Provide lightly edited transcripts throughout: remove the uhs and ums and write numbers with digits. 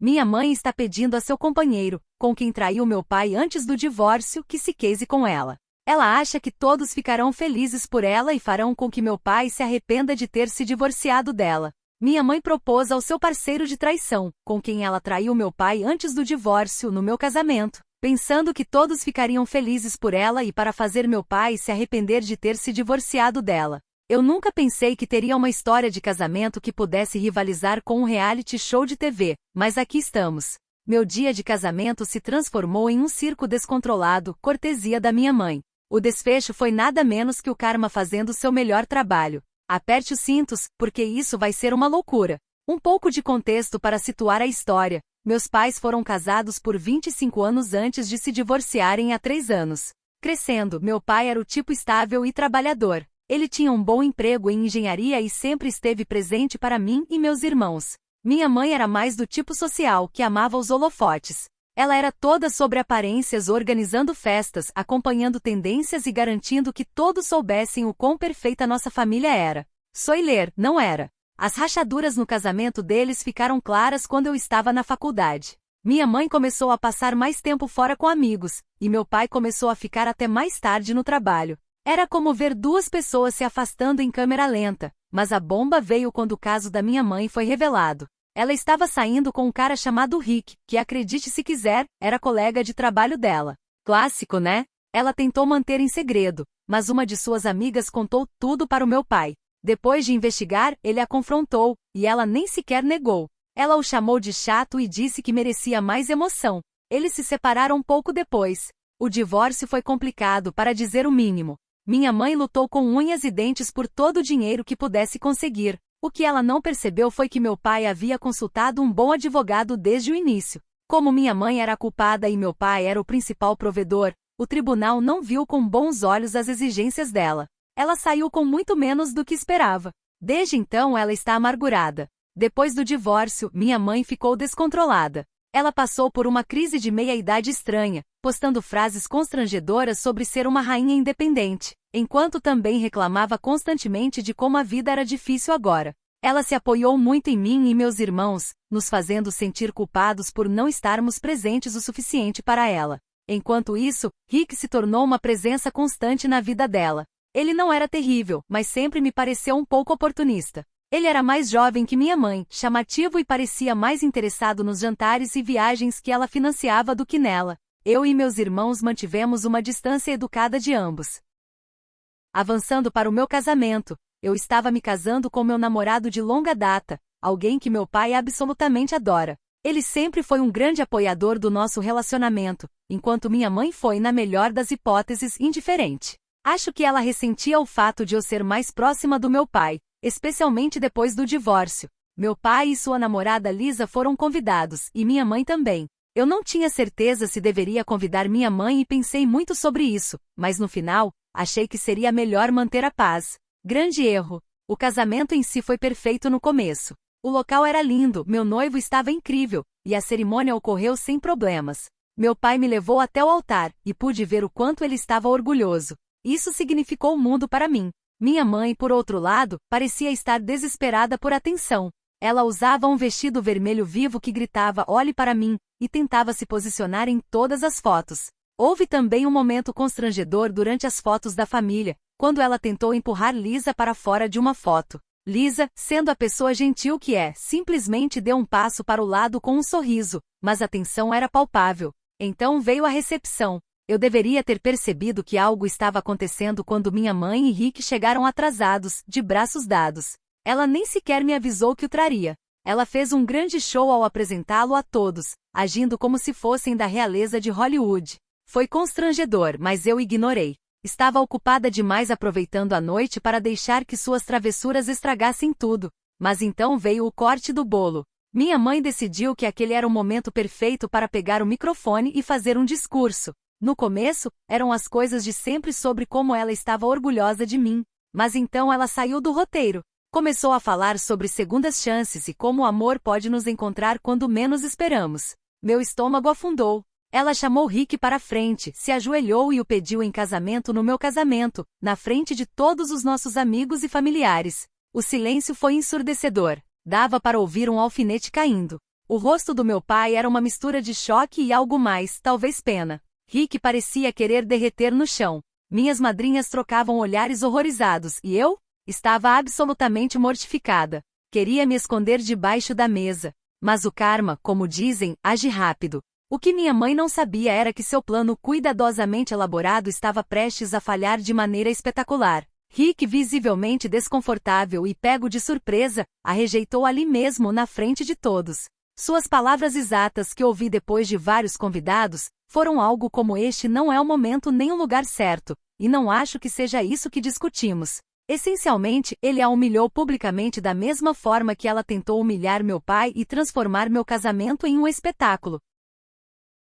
Minha mãe está pedindo a seu companheiro, com quem traiu meu pai antes do divórcio, que se case com ela. Ela acha que todos ficarão felizes por ela e farão com que meu pai se arrependa de ter se divorciado dela. Minha mãe propôs ao seu parceiro de traição, com quem ela traiu meu pai antes do divórcio, no meu casamento, pensando que todos ficariam felizes por ela e para fazer meu pai se arrepender de ter se divorciado dela. Eu nunca pensei que teria uma história de casamento que pudesse rivalizar com um reality show de TV, mas aqui estamos. Meu dia de casamento se transformou em um circo descontrolado, cortesia da minha mãe. O desfecho foi nada menos que o karma fazendo seu melhor trabalho. Aperte os cintos, porque isso vai ser uma loucura. Um pouco de contexto para situar a história. Meus pais foram casados por 25 anos antes de se divorciarem há 3 anos. Crescendo, meu pai era o tipo estável e trabalhador. Ele tinha um bom emprego em engenharia e sempre esteve presente para mim e meus irmãos. Minha mãe era mais do tipo social, que amava os holofotes. Ela era toda sobre aparências, organizando festas, acompanhando tendências e garantindo que todos soubessem o quão perfeita nossa família era. Soiler, não era. As rachaduras no casamento deles ficaram claras quando eu estava na faculdade. Minha mãe começou a passar mais tempo fora com amigos, e meu pai começou a ficar até mais tarde no trabalho. Era como ver duas pessoas se afastando em câmera lenta, mas a bomba veio quando o caso da minha mãe foi revelado. Ela estava saindo com um cara chamado Rick, que, acredite se quiser, era colega de trabalho dela. Clássico, né? Ela tentou manter em segredo, mas uma de suas amigas contou tudo para o meu pai. Depois de investigar, ele a confrontou, e ela nem sequer negou. Ela o chamou de chato e disse que merecia mais emoção. Eles se separaram pouco depois. O divórcio foi complicado, para dizer o mínimo. Minha mãe lutou com unhas e dentes por todo o dinheiro que pudesse conseguir. O que ela não percebeu foi que meu pai havia consultado um bom advogado desde o início. Como minha mãe era a culpada e meu pai era o principal provedor, o tribunal não viu com bons olhos as exigências dela. Ela saiu com muito menos do que esperava. Desde então ela está amargurada. Depois do divórcio, minha mãe ficou descontrolada. Ela passou por uma crise de meia-idade estranha, postando frases constrangedoras sobre ser uma rainha independente, enquanto também reclamava constantemente de como a vida era difícil agora. Ela se apoiou muito em mim e meus irmãos, nos fazendo sentir culpados por não estarmos presentes o suficiente para ela. Enquanto isso, Rick se tornou uma presença constante na vida dela. Ele não era terrível, mas sempre me pareceu um pouco oportunista. Ele era mais jovem que minha mãe, chamativo e parecia mais interessado nos jantares e viagens que ela financiava do que nela. Eu e meus irmãos mantivemos uma distância educada de ambos. Avançando para o meu casamento, eu estava me casando com meu namorado de longa data, alguém que meu pai absolutamente adora. Ele sempre foi um grande apoiador do nosso relacionamento, enquanto minha mãe foi, na melhor das hipóteses, indiferente. Acho que ela ressentia o fato de eu ser mais próxima do meu pai, especialmente depois do divórcio. Meu pai e sua namorada Lisa foram convidados, e minha mãe também. Eu não tinha certeza se deveria convidar minha mãe e pensei muito sobre isso, mas no final, achei que seria melhor manter a paz. Grande erro. O casamento em si foi perfeito no começo. O local era lindo, meu noivo estava incrível, e a cerimônia ocorreu sem problemas. Meu pai me levou até o altar, e pude ver o quanto ele estava orgulhoso. Isso significou o mundo para mim. Minha mãe, por outro lado, parecia estar desesperada por atenção. Ela usava um vestido vermelho vivo que gritava "olhe para mim", e tentava se posicionar em todas as fotos. Houve também um momento constrangedor durante as fotos da família, quando ela tentou empurrar Lisa para fora de uma foto. Lisa, sendo a pessoa gentil que é, simplesmente deu um passo para o lado com um sorriso, mas a tensão era palpável. Então veio a recepção. Eu deveria ter percebido que algo estava acontecendo quando minha mãe e Rick chegaram atrasados, de braços dados. Ela nem sequer me avisou que o traria. Ela fez um grande show ao apresentá-lo a todos, agindo como se fossem da realeza de Hollywood. Foi constrangedor, mas eu ignorei. Estava ocupada demais aproveitando a noite para deixar que suas travessuras estragassem tudo. Mas então veio o corte do bolo. Minha mãe decidiu que aquele era o momento perfeito para pegar o microfone e fazer um discurso. No começo, eram as coisas de sempre sobre como ela estava orgulhosa de mim. Mas então ela saiu do roteiro. Começou a falar sobre segundas chances e como o amor pode nos encontrar quando menos esperamos. Meu estômago afundou. Ela chamou Rick para a frente, se ajoelhou e o pediu em casamento no meu casamento, na frente de todos os nossos amigos e familiares. O silêncio foi ensurdecedor. Dava para ouvir um alfinete caindo. O rosto do meu pai era uma mistura de choque e algo mais, talvez pena. Rick parecia querer derreter no chão. Minhas madrinhas trocavam olhares horrorizados e eu? Estava absolutamente mortificada. Queria me esconder debaixo da mesa. Mas o karma, como dizem, age rápido. O que minha mãe não sabia era que seu plano cuidadosamente elaborado estava prestes a falhar de maneira espetacular. Rick, visivelmente desconfortável e pego de surpresa, a rejeitou ali mesmo na frente de todos. Suas palavras exatas que ouvi depois de vários convidados, foram algo como: este não é o momento nem o lugar certo, e não acho que seja isso que discutimos. Essencialmente, ele a humilhou publicamente da mesma forma que ela tentou humilhar meu pai e transformar meu casamento em um espetáculo.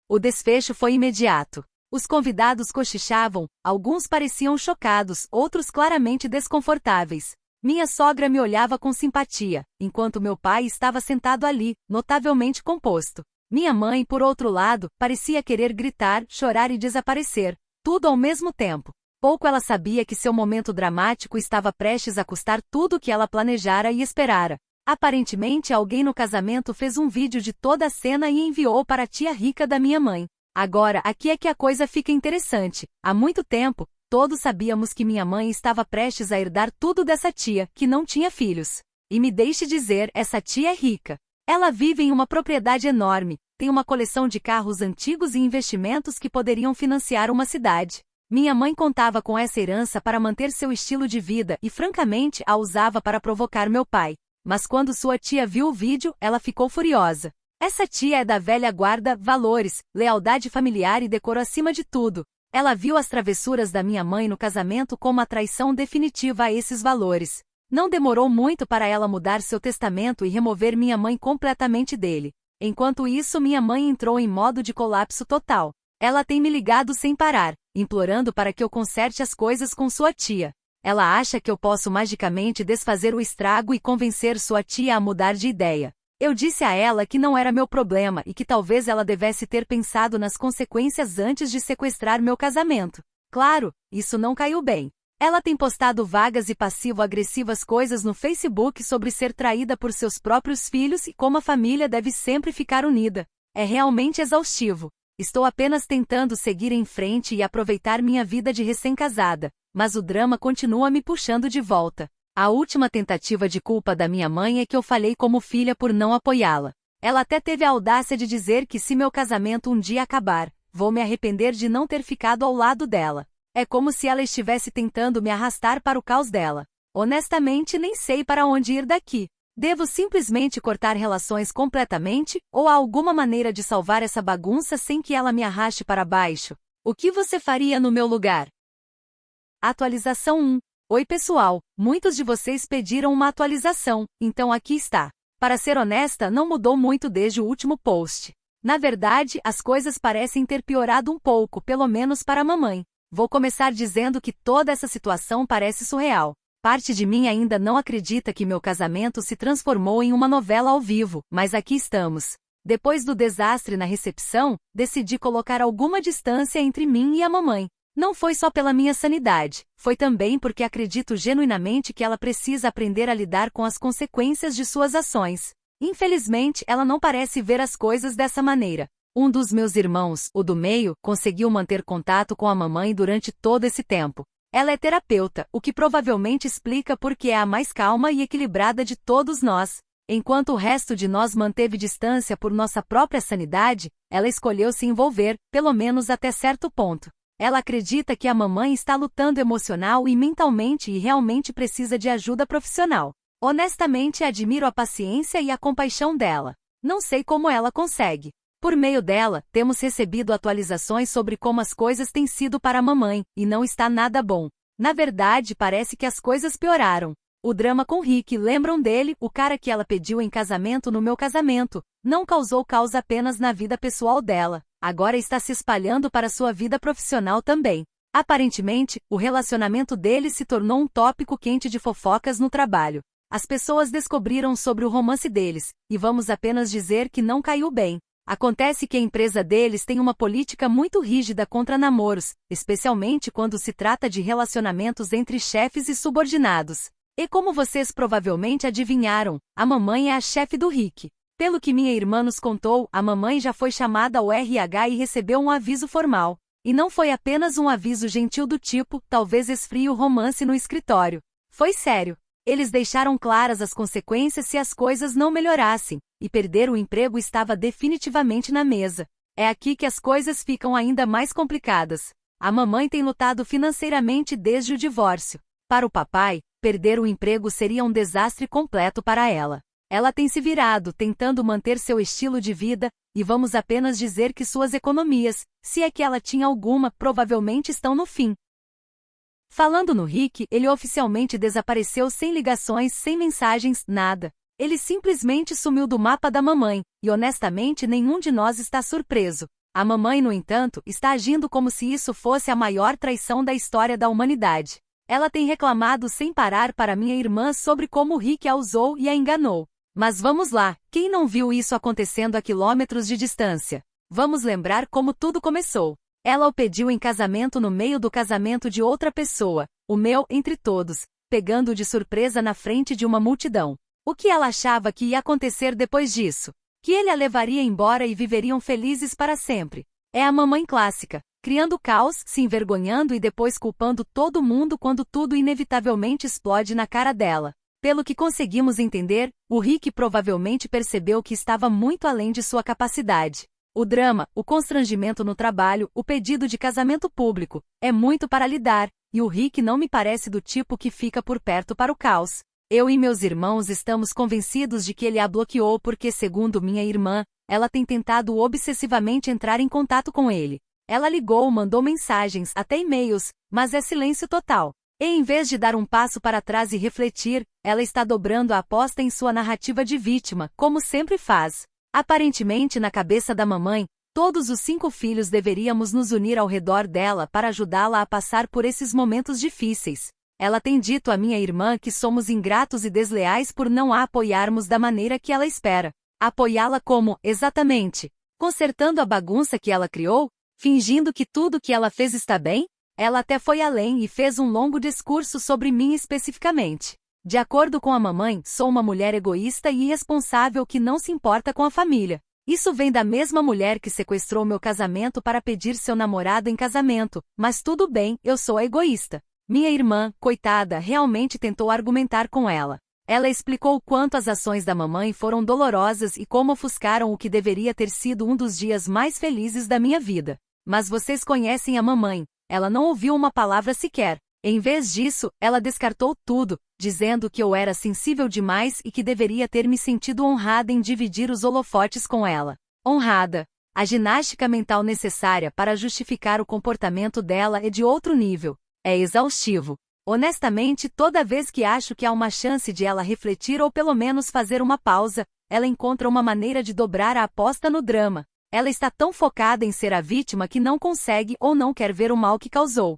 O desfecho foi imediato. Os convidados cochichavam, alguns pareciam chocados, outros claramente desconfortáveis. Minha sogra me olhava com simpatia, enquanto meu pai estava sentado ali, notavelmente composto. Minha mãe, por outro lado, parecia querer gritar, chorar e desaparecer, tudo ao mesmo tempo. Pouco ela sabia que seu momento dramático estava prestes a custar tudo o que ela planejara e esperara. Aparentemente, alguém no casamento fez um vídeo de toda a cena e enviou para a tia rica da minha mãe. Agora, aqui é que a coisa fica interessante. Há muito tempo, todos sabíamos que minha mãe estava prestes a herdar tudo dessa tia, que não tinha filhos. E me deixe dizer, essa tia é rica. Ela vive em uma propriedade enorme, tem uma coleção de carros antigos e investimentos que poderiam financiar uma cidade. Minha mãe contava com essa herança para manter seu estilo de vida e, francamente, a usava para provocar meu pai. Mas quando sua tia viu o vídeo, ela ficou furiosa. Essa tia é da velha guarda, valores, lealdade familiar e decoro acima de tudo. Ela viu as travessuras da minha mãe no casamento como a traição definitiva a esses valores. Não demorou muito para ela mudar seu testamento e remover minha mãe completamente dele. Enquanto isso, minha mãe entrou em modo de colapso total. Ela tem me ligado sem parar, implorando para que eu conserte as coisas com sua tia. Ela acha que eu posso magicamente desfazer o estrago e convencer sua tia a mudar de ideia. Eu disse a ela que não era meu problema e que talvez ela devesse ter pensado nas consequências antes de sequestrar meu casamento. Claro, isso não caiu bem. Ela tem postado vagas e passivo-agressivas coisas no Facebook sobre ser traída por seus próprios filhos e como a família deve sempre ficar unida. É realmente exaustivo. Estou apenas tentando seguir em frente e aproveitar minha vida de recém-casada, mas o drama continua me puxando de volta. A última tentativa de culpa da minha mãe é que eu falhei como filha por não apoiá-la. Ela até teve a audácia de dizer que se meu casamento um dia acabar, vou me arrepender de não ter ficado ao lado dela. É como se ela estivesse tentando me arrastar para o caos dela. Honestamente, nem sei para onde ir daqui. Devo simplesmente cortar relações completamente, ou há alguma maneira de salvar essa bagunça sem que ela me arraste para baixo? O que você faria no meu lugar? Atualização 1. Oi pessoal, muitos de vocês pediram uma atualização, então aqui está. Para ser honesta, não mudou muito desde o último post. Na verdade, as coisas parecem ter piorado um pouco, pelo menos para a mamãe. Vou começar dizendo que toda essa situação parece surreal. Parte de mim ainda não acredita que meu casamento se transformou em uma novela ao vivo, mas aqui estamos. Depois do desastre na recepção, decidi colocar alguma distância entre mim e a mamãe. Não foi só pela minha sanidade, foi também porque acredito genuinamente que ela precisa aprender a lidar com as consequências de suas ações. Infelizmente, ela não parece ver as coisas dessa maneira. Um dos meus irmãos, o do meio, conseguiu manter contato com a mamãe durante todo esse tempo. Ela é terapeuta, o que provavelmente explica por que é a mais calma e equilibrada de todos nós. Enquanto o resto de nós manteve distância por nossa própria sanidade, ela escolheu se envolver, pelo menos até certo ponto. Ela acredita que a mamãe está lutando emocional e mentalmente e realmente precisa de ajuda profissional. Honestamente, admiro a paciência e a compaixão dela. Não sei como ela consegue. Por meio dela, temos recebido atualizações sobre como as coisas têm sido para a mamãe, e não está nada bom. Na verdade, parece que as coisas pioraram. O drama com Rick, lembram dele, o cara que ela pediu em casamento no meu casamento, não causou caos apenas na vida pessoal dela, agora está se espalhando para sua vida profissional também. Aparentemente, o relacionamento deles se tornou um tópico quente de fofocas no trabalho. As pessoas descobriram sobre o romance deles, e vamos apenas dizer que não caiu bem. Acontece que a empresa deles tem uma política muito rígida contra namoros, especialmente quando se trata de relacionamentos entre chefes e subordinados. E como vocês provavelmente adivinharam, a mamãe é a chefe do Rick. Pelo que minha irmã nos contou, a mamãe já foi chamada ao RH e recebeu um aviso formal. E não foi apenas um aviso gentil do tipo, talvez esfrie o romance no escritório. Foi sério. Eles deixaram claras as consequências se as coisas não melhorassem, e perder o emprego estava definitivamente na mesa. É aqui que as coisas ficam ainda mais complicadas. A mamãe tem lutado financeiramente desde o divórcio. Para o papai, perder o emprego seria um desastre completo para ela. Ela tem se virado, tentando manter seu estilo de vida, e vamos apenas dizer que suas economias, se é que ela tinha alguma, provavelmente estão no fim. Falando no Rick, ele oficialmente desapareceu sem ligações, sem mensagens, nada. Ele simplesmente sumiu do mapa da mamãe, e honestamente nenhum de nós está surpreso. A mamãe, no entanto, está agindo como se isso fosse a maior traição da história da humanidade. Ela tem reclamado sem parar para minha irmã sobre como o Rick a usou e a enganou. Mas vamos lá, quem não viu isso acontecendo a quilômetros de distância? Vamos lembrar como tudo começou. Ela o pediu em casamento no meio do casamento de outra pessoa, o meu entre todos, pegando-o de surpresa na frente de uma multidão. O que ela achava que ia acontecer depois disso? Que ele a levaria embora e viveriam felizes para sempre. É a mamãe clássica, criando caos, se envergonhando e depois culpando todo mundo quando tudo inevitavelmente explode na cara dela. Pelo que conseguimos entender, o Rick provavelmente percebeu que estava muito além de sua capacidade. O drama, o constrangimento no trabalho, o pedido de casamento público, é muito para lidar, e o Rick não me parece do tipo que fica por perto para o caos. Eu e meus irmãos estamos convencidos de que ele a bloqueou porque, segundo minha irmã, ela tem tentado obsessivamente entrar em contato com ele. Ela ligou, mandou mensagens, até e-mails, mas é silêncio total. E em vez de dar um passo para trás e refletir, ela está dobrando a aposta em sua narrativa de vítima, como sempre faz. Aparentemente, na cabeça da mamãe, todos os 5 filhos deveríamos nos unir ao redor dela para ajudá-la a passar por esses momentos difíceis. Ela tem dito à minha irmã que somos ingratos e desleais por não a apoiarmos da maneira que ela espera. Apoiá-la como, exatamente? Consertando a bagunça que ela criou? Fingindo que tudo que ela fez está bem? Ela até foi além e fez um longo discurso sobre mim especificamente. De acordo com a mamãe, sou uma mulher egoísta e irresponsável que não se importa com a família. Isso vem da mesma mulher que sequestrou meu casamento para pedir seu namorado em casamento, mas tudo bem, eu sou a egoísta. Minha irmã, coitada, realmente tentou argumentar com ela. Ela explicou o quanto as ações da mamãe foram dolorosas e como ofuscaram o que deveria ter sido um dos dias mais felizes da minha vida. Mas vocês conhecem a mamãe. Ela não ouviu uma palavra sequer. Em vez disso, ela descartou tudo, dizendo que eu era sensível demais e que deveria ter me sentido honrada em dividir os holofotes com ela. Honrada. A ginástica mental necessária para justificar o comportamento dela é de outro nível. É exaustivo. Honestamente, toda vez que acho que há uma chance de ela refletir ou pelo menos fazer uma pausa, ela encontra uma maneira de dobrar a aposta no drama. Ela está tão focada em ser a vítima que não consegue ou não quer ver o mal que causou.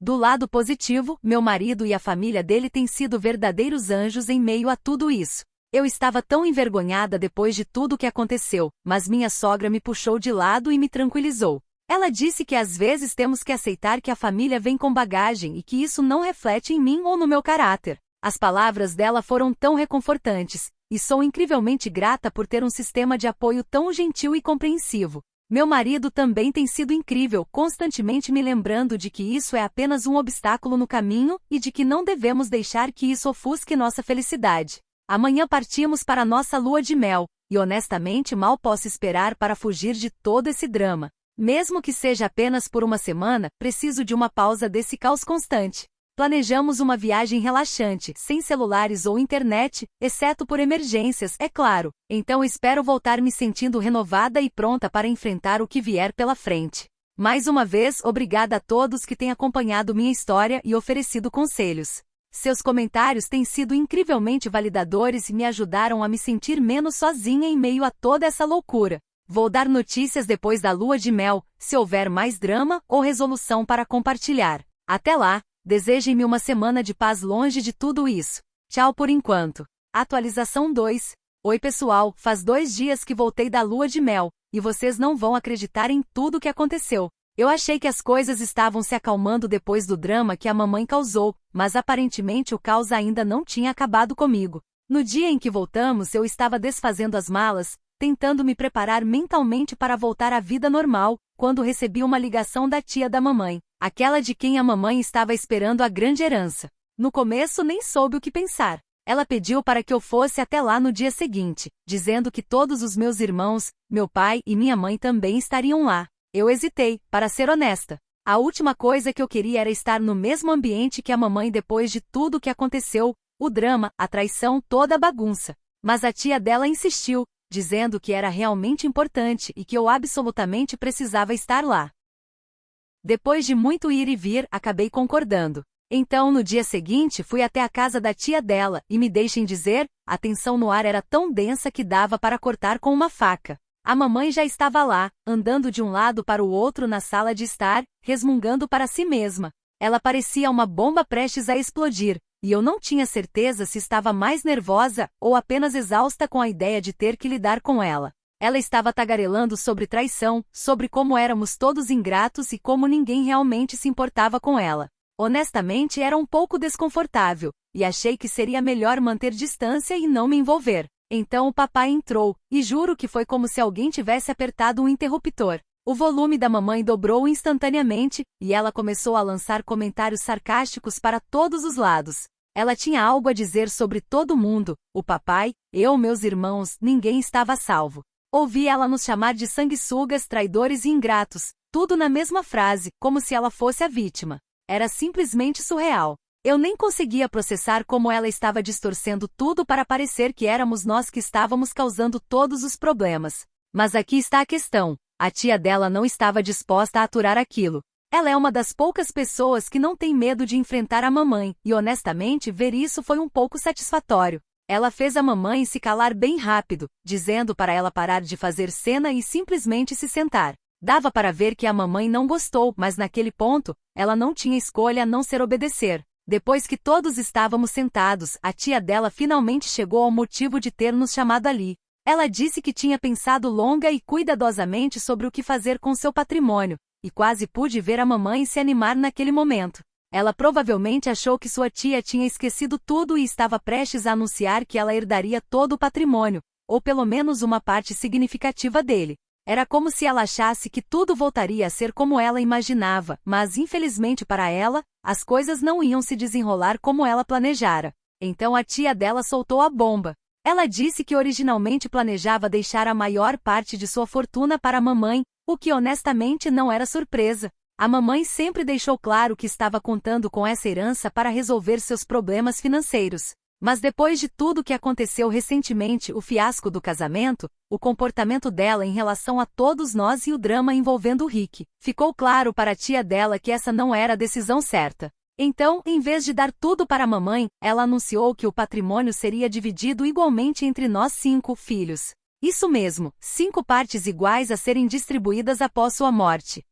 Do lado positivo, meu marido e a família dele têm sido verdadeiros anjos em meio a tudo isso. Eu estava tão envergonhada depois de tudo o que aconteceu, mas minha sogra me puxou de lado e me tranquilizou. Ela disse que às vezes temos que aceitar que a família vem com bagagem e que isso não reflete em mim ou no meu caráter. As palavras dela foram tão reconfortantes, e sou incrivelmente grata por ter um sistema de apoio tão gentil e compreensivo. Meu marido também tem sido incrível, constantemente me lembrando de que isso é apenas um obstáculo no caminho e de que não devemos deixar que isso ofusque nossa felicidade. Amanhã partimos para nossa lua de mel, e honestamente mal posso esperar para fugir de todo esse drama. Mesmo que seja apenas por uma semana, preciso de uma pausa desse caos constante. Planejamos uma viagem relaxante, sem celulares ou internet, exceto por emergências, é claro. Então espero voltar me sentindo renovada e pronta para enfrentar o que vier pela frente. Mais uma vez, obrigada a todos que têm acompanhado minha história e oferecido conselhos. Seus comentários têm sido incrivelmente validadores e me ajudaram a me sentir menos sozinha em meio a toda essa loucura. Vou dar notícias depois da lua de mel, se houver mais drama ou resolução para compartilhar. Até lá! Desejem-me uma semana de paz longe de tudo isso. Tchau por enquanto. Atualização 2. Oi pessoal, faz 2 dias que voltei da lua de mel, e vocês não vão acreditar em tudo o que aconteceu. Eu achei que as coisas estavam se acalmando depois do drama que a mamãe causou, mas aparentemente o caos ainda não tinha acabado comigo. No dia em que voltamos, eu estava desfazendo as malas, tentando me preparar mentalmente para voltar à vida normal, quando recebi uma ligação da tia da mamãe, aquela de quem a mamãe estava esperando a grande herança. No começo nem soube o que pensar. Ela pediu para que eu fosse até lá no dia seguinte, dizendo que todos os meus irmãos, meu pai e minha mãe também estariam lá. Eu hesitei, para ser honesta. A última coisa que eu queria era estar no mesmo ambiente que a mamãe depois de tudo o que aconteceu, o drama, a traição, toda a bagunça. Mas a tia dela insistiu, dizendo que era realmente importante e que eu absolutamente precisava estar lá. Depois de muito ir e vir, acabei concordando. Então, no dia seguinte, fui até a casa da tia dela, e me deixem dizer, a tensão no ar era tão densa que dava para cortar com uma faca. A mamãe já estava lá, andando de um lado para o outro na sala de estar, resmungando para si mesma. Ela parecia uma bomba prestes a explodir, e eu não tinha certeza se estava mais nervosa ou apenas exausta com a ideia de ter que lidar com ela. Ela estava tagarelando sobre traição, sobre como éramos todos ingratos e como ninguém realmente se importava com ela. Honestamente, era um pouco desconfortável, e achei que seria melhor manter distância e não me envolver. Então o papai entrou, e juro que foi como se alguém tivesse apertado um interruptor. O volume da mamãe dobrou instantaneamente, e ela começou a lançar comentários sarcásticos para todos os lados. Ela tinha algo a dizer sobre todo mundo, o papai, eu, meus irmãos, ninguém estava a salvo. Ouvi ela nos chamar de sanguessugas, traidores e ingratos, tudo na mesma frase, como se ela fosse a vítima. Era simplesmente surreal. Eu nem conseguia processar como ela estava distorcendo tudo para parecer que éramos nós que estávamos causando todos os problemas. Mas aqui está a questão. A tia dela não estava disposta a aturar aquilo. Ela é uma das poucas pessoas que não tem medo de enfrentar a mamãe, e honestamente ver isso foi um pouco satisfatório. Ela fez a mamãe se calar bem rápido, dizendo para ela parar de fazer cena e simplesmente se sentar. Dava para ver que a mamãe não gostou, mas naquele ponto, ela não tinha escolha a não ser obedecer. Depois que todos estávamos sentados, a tia dela finalmente chegou ao motivo de ter nos chamado ali. Ela disse que tinha pensado longa e cuidadosamente sobre o que fazer com seu patrimônio, e quase pude ver a mamãe se animar naquele momento. Ela provavelmente achou que sua tia tinha esquecido tudo e estava prestes a anunciar que ela herdaria todo o patrimônio, ou pelo menos uma parte significativa dele. Era como se ela achasse que tudo voltaria a ser como ela imaginava, mas infelizmente para ela, as coisas não iam se desenrolar como ela planejara. Então a tia dela soltou a bomba. Ela disse que originalmente planejava deixar a maior parte de sua fortuna para a mamãe, o que honestamente não era surpresa. A mamãe sempre deixou claro que estava contando com essa herança para resolver seus problemas financeiros. Mas depois de tudo que aconteceu recentemente, o fiasco do casamento, o comportamento dela em relação a todos nós e o drama envolvendo o Rick, ficou claro para a tia dela que essa não era a decisão certa. Então, em vez de dar tudo para a mamãe, ela anunciou que o patrimônio seria dividido igualmente entre nós 5 filhos. Isso mesmo, 5 partes iguais a serem distribuídas após sua morte.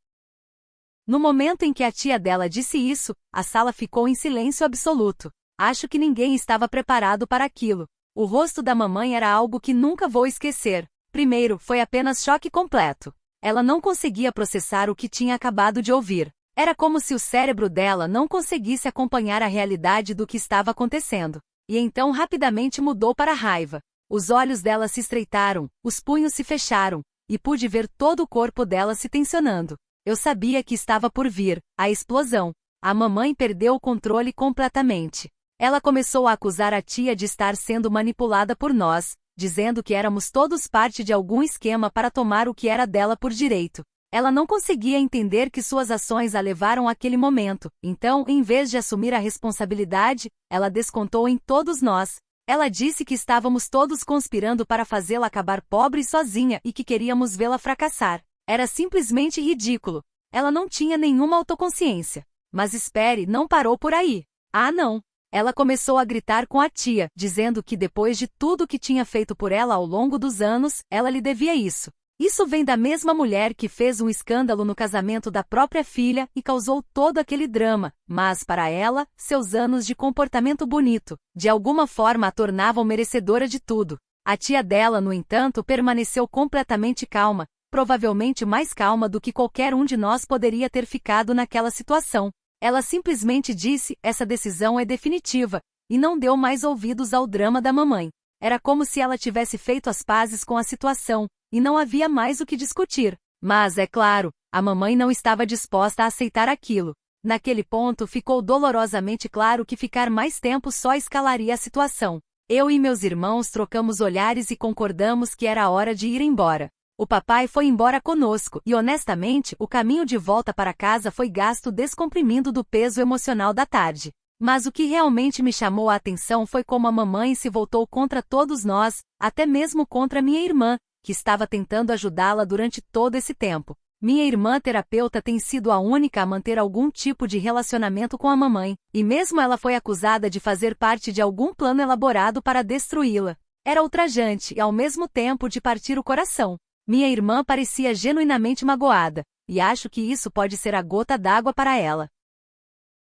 No momento em que a tia dela disse isso, a sala ficou em silêncio absoluto. Acho que ninguém estava preparado para aquilo. O rosto da mamãe era algo que nunca vou esquecer. Primeiro, foi apenas choque completo. Ela não conseguia processar o que tinha acabado de ouvir. Era como se o cérebro dela não conseguisse acompanhar a realidade do que estava acontecendo. E então rapidamente mudou para a raiva. Os olhos dela se estreitaram, os punhos se fecharam, e pude ver todo o corpo dela se tensionando. Eu sabia que estava por vir, a explosão. A mamãe perdeu o controle completamente. Ela começou a acusar a tia de estar sendo manipulada por nós, dizendo que éramos todos parte de algum esquema para tomar o que era dela por direito. Ela não conseguia entender que suas ações a levaram àquele momento, então, em vez de assumir a responsabilidade, ela descontou em todos nós. Ela disse que estávamos todos conspirando para fazê-la acabar pobre e sozinha e que queríamos vê-la fracassar. Era simplesmente ridículo. Ela não tinha nenhuma autoconsciência. Mas espere, não parou por aí. Ah, não. Ela começou a gritar com a tia, dizendo que depois de tudo que tinha feito por ela ao longo dos anos, ela lhe devia isso. Isso vem da mesma mulher que fez um escândalo no casamento da própria filha e causou todo aquele drama, mas para ela, seus anos de comportamento bonito, de alguma forma a tornavam merecedora de tudo. A tia dela, no entanto, permaneceu completamente calma, provavelmente mais calma do que qualquer um de nós poderia ter ficado naquela situação. Ela simplesmente disse, essa decisão é definitiva, e não deu mais ouvidos ao drama da mamãe. Era como se ela tivesse feito as pazes com a situação, e não havia mais o que discutir. Mas, é claro, a mamãe não estava disposta a aceitar aquilo. Naquele ponto ficou dolorosamente claro que ficar mais tempo só escalaria a situação. Eu e meus irmãos trocamos olhares e concordamos que era hora de ir embora. O papai foi embora conosco e, honestamente, o caminho de volta para casa foi gasto descomprimindo do peso emocional da tarde. Mas o que realmente me chamou a atenção foi como a mamãe se voltou contra todos nós, até mesmo contra minha irmã, que estava tentando ajudá-la durante todo esse tempo. Minha irmã terapeuta tem sido a única a manter algum tipo de relacionamento com a mamãe, e mesmo ela foi acusada de fazer parte de algum plano elaborado para destruí-la. Era ultrajante e ao mesmo tempo de partir o coração. Minha irmã parecia genuinamente magoada, e acho que isso pode ser a gota d'água para ela.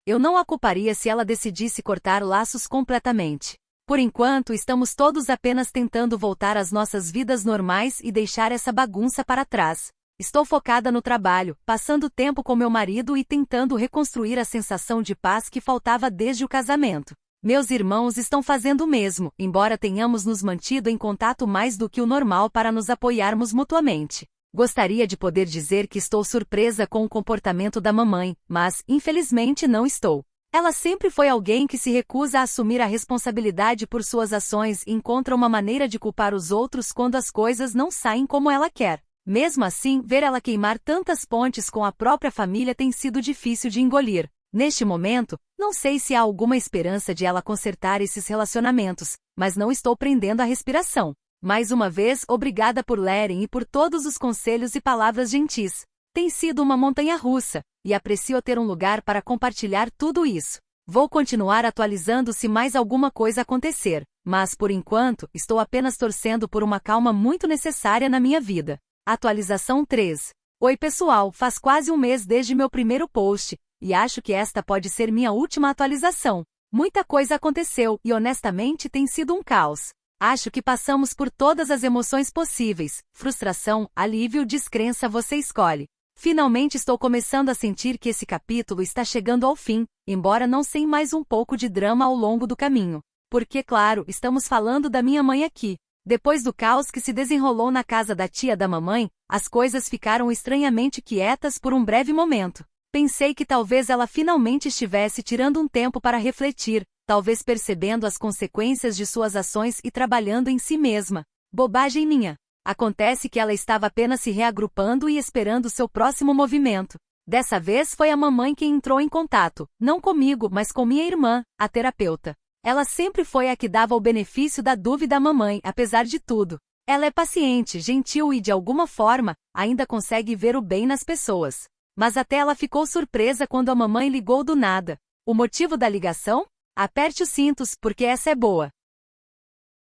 Eu não a culparia se ela decidisse cortar laços completamente. Por enquanto, estamos todos apenas tentando voltar às nossas vidas normais e deixar essa bagunça para trás. Estou focada no trabalho, passando tempo com meu marido e tentando reconstruir a sensação de paz que faltava desde o casamento. Meus irmãos estão fazendo o mesmo, embora tenhamos nos mantido em contato mais do que o normal para nos apoiarmos mutuamente. Gostaria de poder dizer que estou surpresa com o comportamento da mamãe, mas, infelizmente, não estou. Ela sempre foi alguém que se recusa a assumir a responsabilidade por suas ações e encontra uma maneira de culpar os outros quando as coisas não saem como ela quer. Mesmo assim, ver ela queimar tantas pontes com a própria família tem sido difícil de engolir. Neste momento, não sei se há alguma esperança de ela consertar esses relacionamentos, mas não estou prendendo a respiração. Mais uma vez, obrigada por lerem e por todos os conselhos e palavras gentis. Tem sido uma montanha-russa, e aprecio ter um lugar para compartilhar tudo isso. Vou continuar atualizando se mais alguma coisa acontecer, mas por enquanto, estou apenas torcendo por uma calma muito necessária na minha vida. Atualização 3. Oi pessoal, faz quase um mês desde meu primeiro post, e acho que esta pode ser minha última atualização. Muita coisa aconteceu e honestamente tem sido um caos. Acho que passamos por todas as emoções possíveis, frustração, alívio, descrença, você escolhe. Finalmente estou começando a sentir que esse capítulo está chegando ao fim, embora não sem mais um pouco de drama ao longo do caminho. Porque, claro, estamos falando da minha mãe aqui. Depois do caos que se desenrolou na casa da tia da mamãe, as coisas ficaram estranhamente quietas por um breve momento. Pensei que talvez ela finalmente estivesse tirando um tempo para refletir, talvez percebendo as consequências de suas ações e trabalhando em si mesma. Bobagem minha. Acontece que ela estava apenas se reagrupando e esperando seu próximo movimento. Dessa vez foi a mamãe quem entrou em contato, não comigo, mas com minha irmã, a terapeuta. Ela sempre foi a que dava o benefício da dúvida à mamãe, apesar de tudo. Ela é paciente, gentil e, de alguma forma, ainda consegue ver o bem nas pessoas. Mas até ela ficou surpresa quando a mamãe ligou do nada. O motivo da ligação? Aperte os cintos, porque essa é boa.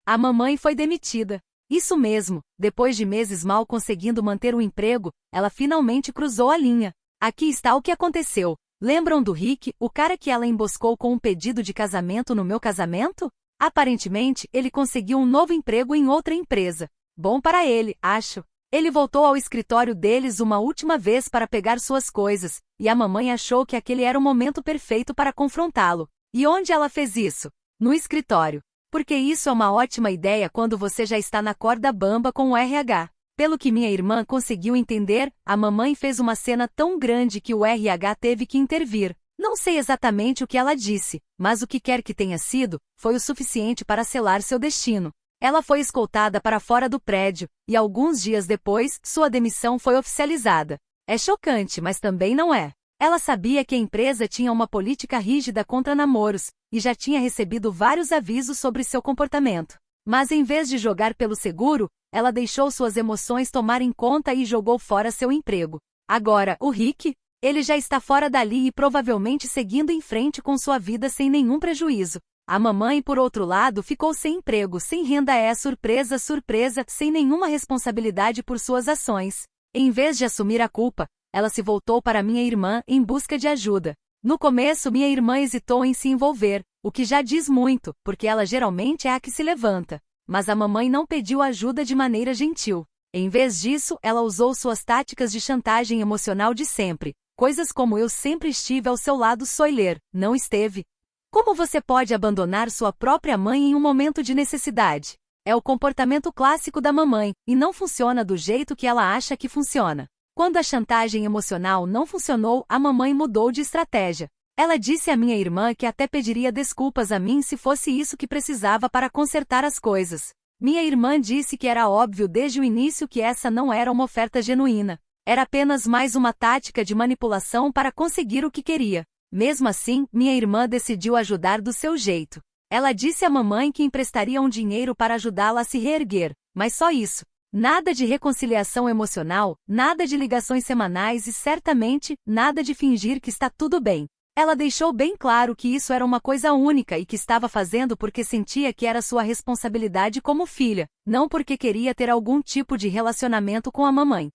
A mamãe foi demitida. Isso mesmo, depois de meses mal conseguindo manter o emprego, ela finalmente cruzou a linha. Aqui está o que aconteceu. Lembram do Rick, o cara que ela emboscou com um pedido de casamento no meu casamento? Aparentemente, ele conseguiu um novo emprego em outra empresa. Bom para ele, acho. Ele voltou ao escritório deles uma última vez para pegar suas coisas, e a mamãe achou que aquele era o momento perfeito para confrontá-lo. E onde ela fez isso? No escritório. Porque isso é uma ótima ideia quando você já está na corda bamba com o RH. Pelo que minha irmã conseguiu entender, a mamãe fez uma cena tão grande que o RH teve que intervir. Não sei exatamente o que ela disse, mas o que quer que tenha sido, foi o suficiente para selar seu destino. Ela foi escoltada para fora do prédio, e alguns dias depois, sua demissão foi oficializada. É chocante, mas também não é. Ela sabia que a empresa tinha uma política rígida contra namoros, e já tinha recebido vários avisos sobre seu comportamento. Mas em vez de jogar pelo seguro, ela deixou suas emoções tomarem conta e jogou fora seu emprego. Agora, o Rick, ele já está fora dali e provavelmente seguindo em frente com sua vida sem nenhum prejuízo. A mamãe, por outro lado, ficou sem emprego, sem renda, surpresa, sem nenhuma responsabilidade por suas ações. Em vez de assumir a culpa, ela se voltou para minha irmã em busca de ajuda. No começo, minha irmã hesitou em se envolver, o que já diz muito, porque ela geralmente é a que se levanta. Mas a mamãe não pediu ajuda de maneira gentil. Em vez disso, ela usou suas táticas de chantagem emocional de sempre. Coisas como eu sempre estive ao seu lado, Soiler, não esteve. Como você pode abandonar sua própria mãe em um momento de necessidade? É o comportamento clássico da mamãe, e não funciona do jeito que ela acha que funciona. Quando a chantagem emocional não funcionou, a mamãe mudou de estratégia. Ela disse à minha irmã que até pediria desculpas a mim se fosse isso que precisava para consertar as coisas. Minha irmã disse que era óbvio desde o início que essa não era uma oferta genuína. Era apenas mais uma tática de manipulação para conseguir o que queria. Mesmo assim, minha irmã decidiu ajudar do seu jeito. Ela disse à mamãe que emprestaria um dinheiro para ajudá-la a se reerguer, mas só isso. Nada de reconciliação emocional, nada de ligações semanais e certamente, nada de fingir que está tudo bem. Ela deixou bem claro que isso era uma coisa única e que estava fazendo porque sentia que era sua responsabilidade como filha, não porque queria ter algum tipo de relacionamento com a mamãe.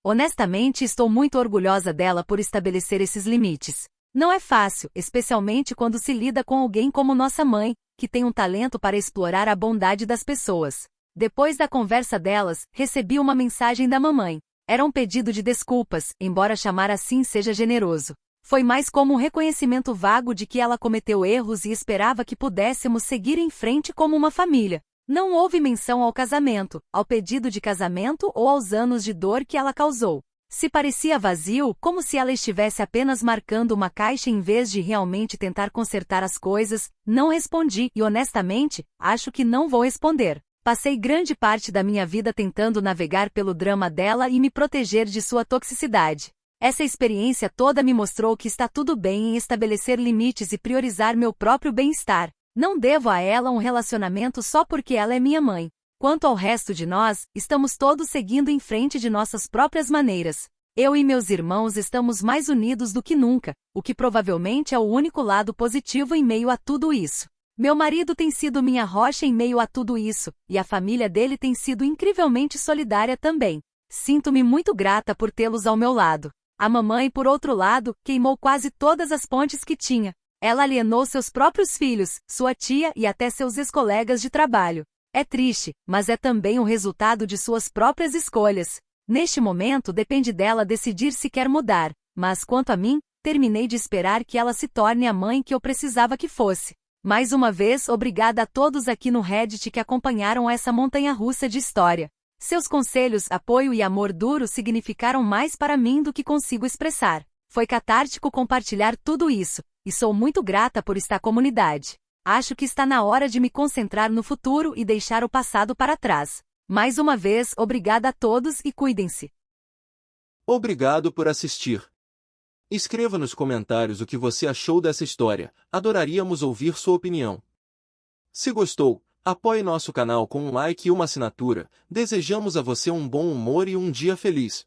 Honestamente, estou muito orgulhosa dela por estabelecer esses limites. Não é fácil, especialmente quando se lida com alguém como nossa mãe, que tem um talento para explorar a bondade das pessoas. Depois da conversa delas, recebi uma mensagem da mamãe. Era um pedido de desculpas, embora chamar assim seja generoso. Foi mais como um reconhecimento vago de que ela cometeu erros e esperava que pudéssemos seguir em frente como uma família. Não houve menção ao casamento, ao pedido de casamento ou aos anos de dor que ela causou. Se parecia vazio, como se ela estivesse apenas marcando uma caixa em vez de realmente tentar consertar as coisas, não respondi e honestamente, acho que não vou responder. Passei grande parte da minha vida tentando navegar pelo drama dela e me proteger de sua toxicidade. Essa experiência toda me mostrou que está tudo bem em estabelecer limites e priorizar meu próprio bem-estar. Não devo a ela um relacionamento só porque ela é minha mãe. Quanto ao resto de nós, estamos todos seguindo em frente de nossas próprias maneiras. Eu e meus irmãos estamos mais unidos do que nunca, o que provavelmente é o único lado positivo em meio a tudo isso. Meu marido tem sido minha rocha em meio a tudo isso, e a família dele tem sido incrivelmente solidária também. Sinto-me muito grata por tê-los ao meu lado. A mamãe, por outro lado, queimou quase todas as pontes que tinha. Ela alienou seus próprios filhos, sua tia e até seus ex-colegas de trabalho. É triste, mas é também o resultado de suas próprias escolhas. Neste momento depende dela decidir se quer mudar, mas quanto a mim, terminei de esperar que ela se torne a mãe que eu precisava que fosse. Mais uma vez, obrigada a todos aqui no Reddit que acompanharam essa montanha-russa de história. Seus conselhos, apoio e amor duro significaram mais para mim do que consigo expressar. Foi catártico compartilhar tudo isso, e sou muito grata por esta comunidade. Acho que está na hora de me concentrar no futuro e deixar o passado para trás. Mais uma vez, obrigada a todos e cuidem-se. Obrigado por assistir. Escreva nos comentários o que você achou dessa história, adoraríamos ouvir sua opinião. Se gostou, apoie nosso canal com um like e uma assinatura. Desejamos a você um bom humor e um dia feliz.